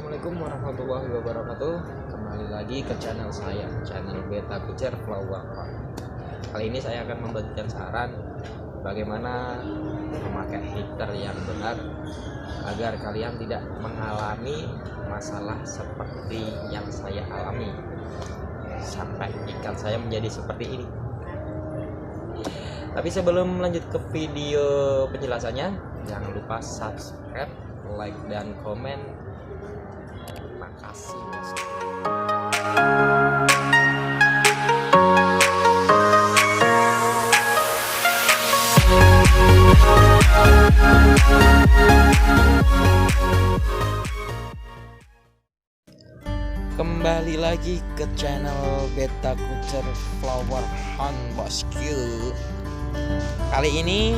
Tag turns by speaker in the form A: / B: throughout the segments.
A: Assalamualaikum warahmatullahi wabarakatuh. Kembali lagi ke channel saya, channel Beta Kucer Flower. Kali ini saya akan membagikan saran bagaimana memakai heater yang benar agar kalian tidak mengalami masalah seperti yang saya alami sampai ikan saya menjadi seperti ini. Tapi sebelum lanjut ke video penjelasannya, jangan lupa subscribe, like, dan komen. Makasih. Kembali lagi ke channel Beta Kucer Flower Hunt Bosku. Kali ini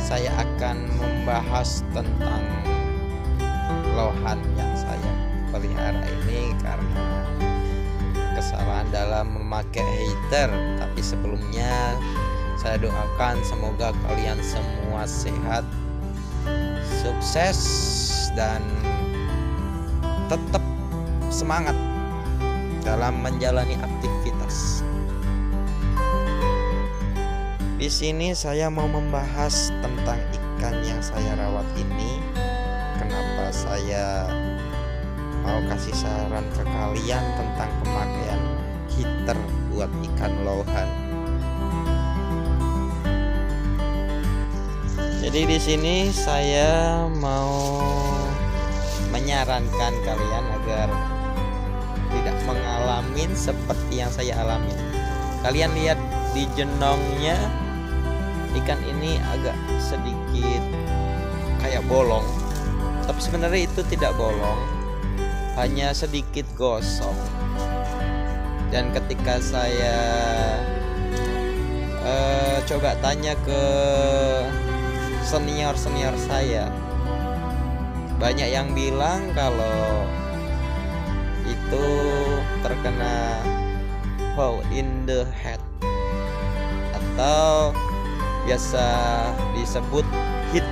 A: saya akan membahas tentang lohan yang saya pelihara ini karena kesalahan dalam memakai heater. Tapi sebelumnya saya doakan semoga kalian semua sehat, sukses, dan tetap semangat dalam menjalani aktivitas. Di sini saya mau membahas tentang ikan yang saya rawat ini. Kenapa saya mau kasih saran ke kalian tentang pemakaian heater buat ikan lohan. Jadi di sini saya mau menyarankan kalian agar tidak mengalami seperti yang saya alami. Kalian lihat di jenongnya, ikan ini agak sedikit kayak bolong. Tapi sebenarnya itu tidak bolong, hanya sedikit gosong. Dan ketika saya coba tanya ke senior saya, banyak yang bilang kalau itu terkena hole in the head atau biasa disebut hit.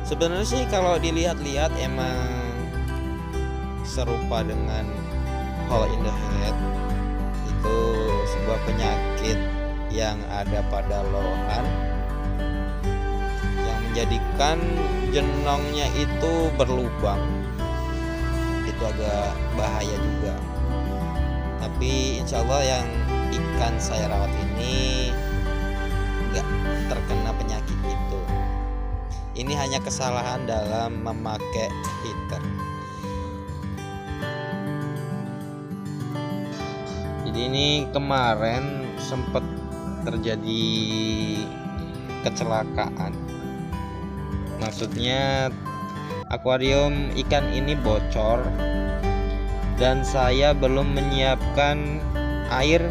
A: Sebenarnya sih kalau dilihat-lihat emang serupa dengan hole in the head. Itu sebuah penyakit yang ada pada lohan yang menjadikan jenongnya itu berlubang. Itu agak bahaya juga. Tapi insya Allah yang ikan saya rawat ini nggak terkena penyakit itu. Ini hanya kesalahan dalam memakai heater. Jadi ini kemarin sempat terjadi kecelakaan. Maksudnya akuarium ikan ini bocor dan saya belum menyiapkan air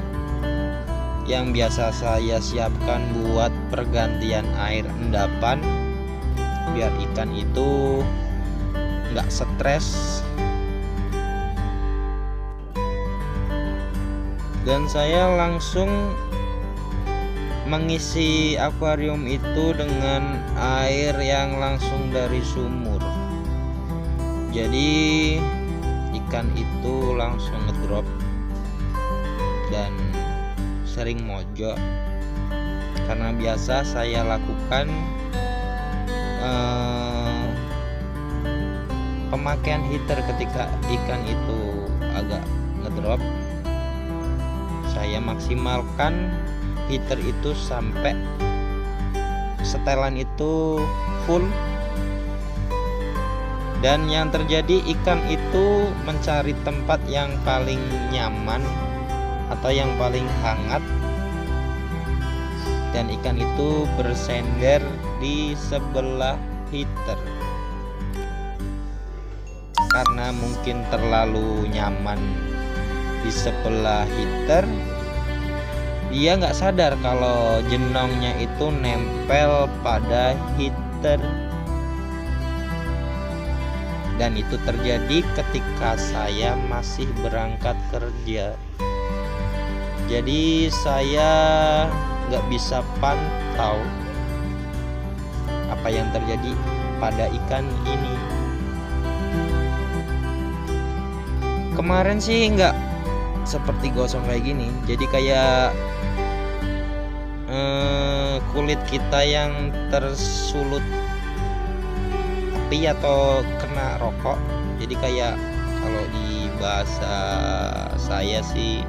A: yang biasa saya siapkan buat pergantian air endapan biar ikan itu nggak stres. Dan saya langsung mengisi akuarium itu dengan air yang langsung dari sumur. Jadi ikan itu langsung ngedrop dan sering mojok. Karena biasa saya lakukan pemakaian heater ketika ikan itu agak ngedrop, saya maksimalkan heater itu sampai setelan itu full. Dan yang terjadi, ikan itu mencari tempat yang paling nyaman atau yang paling hangat, dan ikan itu bersender di sebelah heater. Karena mungkin terlalu nyaman di sebelah heater, dia nggak sadar kalau jenongnya itu nempel pada heater. Dan itu terjadi ketika saya masih berangkat kerja. Jadi saya nggak bisa pantau apa yang terjadi pada ikan ini. Kemarin sih nggak seperti gosong kayak gini, jadi kayak kulit kita yang tersulut api atau kena rokok. Jadi kayak kalau di bahasa saya sih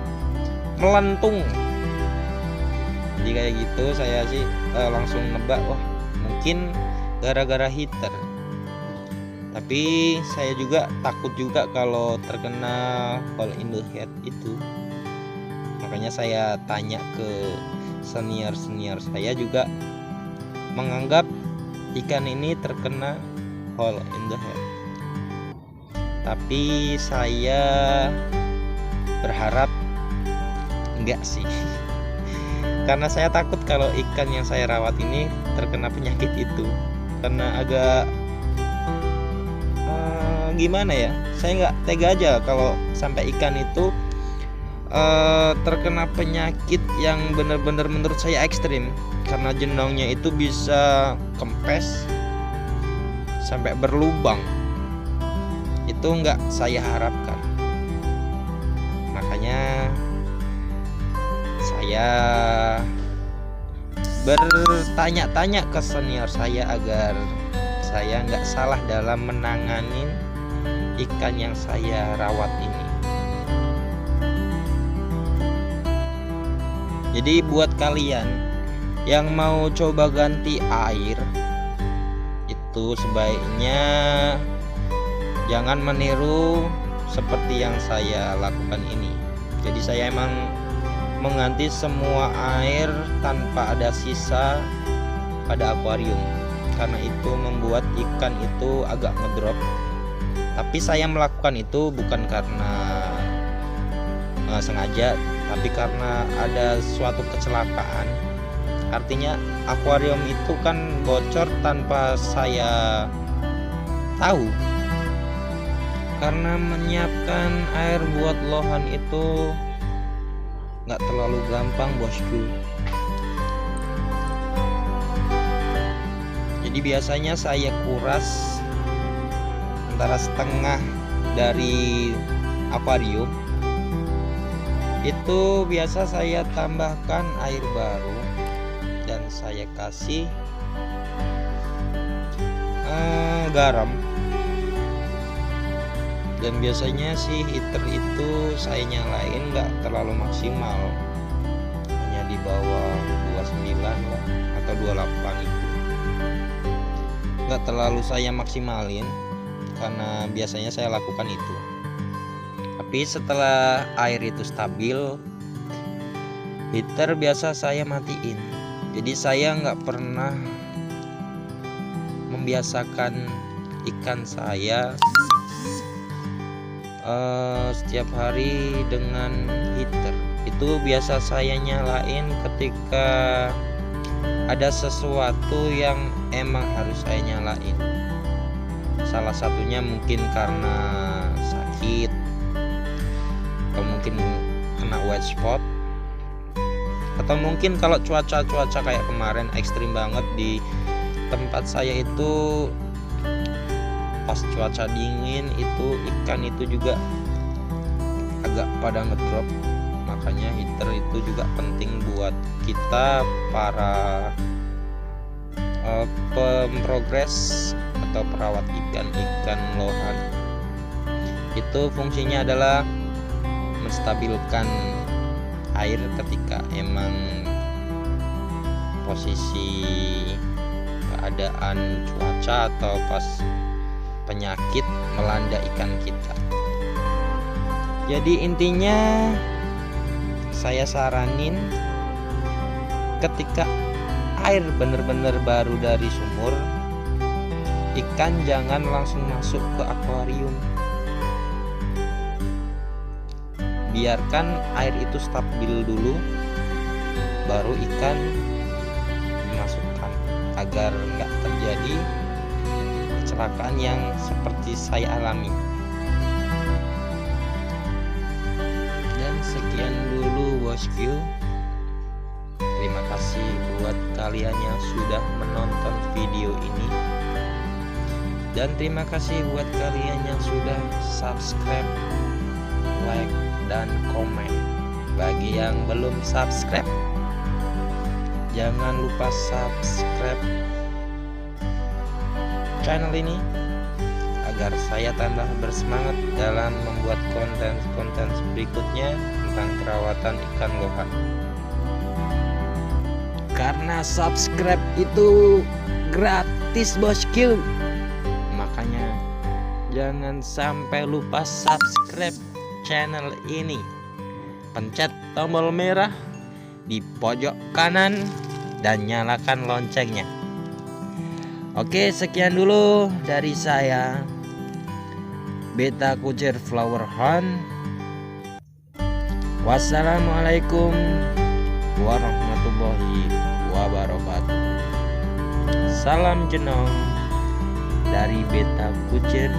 A: melentung. Jadi kayak gitu, saya sih langsung nebak, wah mungkin gara-gara heater. Tapi saya juga takut juga kalau terkena hole in the head itu. Makanya saya tanya ke senior saya juga menganggap ikan ini terkena hole in the head. Tapi saya berharap enggak sih. Karena saya takut kalau ikan yang saya rawat ini terkena penyakit itu. Karena agak gimana ya, saya nggak tega aja kalau sampai ikan itu terkena penyakit yang benar-benar menurut saya ekstrim. Karena jenongnya itu bisa kempes sampai berlubang. Itu nggak saya harapkan. Makanya saya bertanya-tanya ke senior saya agar saya nggak salah dalam menangani ikan yang saya rawat ini. Jadi buat kalian yang mau coba ganti air, itu sebaiknya jangan meniru seperti yang saya lakukan ini. Jadi saya emang mengganti semua air tanpa ada sisa pada akuarium, karena itu membuat ikan itu agak ngedrop. Tapi saya melakukan itu bukan karena sengaja, tapi karena ada suatu kecelakaan. Artinya akuarium itu kan bocor tanpa saya tahu. Karena menyiapkan air buat lohan itu nggak terlalu gampang, bosku. Jadi biasanya saya kuras antara setengah dari akuarium. Itu biasa saya tambahkan air baru dan saya kasih garam. Dan biasanya sih heater itu saya nyalain nggak terlalu maksimal, hanya di bawah 29 lah atau 28 itu. Nggak terlalu saya maksimalin karena biasanya saya lakukan itu. Tapi setelah air itu stabil, heater biasa saya matiin. Jadi saya nggak pernah membiasakan ikan saya setiap hari dengan heater. Itu biasa saya nyalain ketika ada sesuatu yang emang harus saya nyalain. Salah satunya mungkin karena sakit, atau mungkin kena wet spot, atau mungkin kalau cuaca kayak kemarin ekstrim banget di tempat saya itu. Pas cuaca dingin itu ikan itu juga agak pada ngedrop. Makanya heater itu juga penting buat kita para pemprogres atau perawat ikan lohan. Itu fungsinya adalah menstabilkan air ketika emang posisi keadaan cuaca atau pas penyakit melanda ikan kita. Jadi intinya saya saranin ketika air benar-benar baru dari sumur, ikan jangan langsung masuk ke akuarium. Biarkan air itu stabil dulu, baru ikan dimasukkan agar nggak terjadi kecelakaan yang seperti saya alami. Dan sekian dulu bosku. Terima kasih buat kalian yang sudah menonton video ini. Dan terima kasih buat kalian yang sudah subscribe, like, dan komen. Bagi yang belum subscribe, jangan lupa subscribe channel ini agar saya tambah bersemangat dalam membuat konten-konten berikutnya tentang perawatan ikan lohan. Karena subscribe itu gratis bosku, makanya jangan sampai lupa subscribe channel ini. Pencet tombol merah di pojok kanan dan nyalakan loncengnya. Oke, sekian dulu dari saya, Beta Kucir Flower Hunt. Wassalamualaikum warahmatullahi wabarakatuh. Salam jenong dari Beta Kucir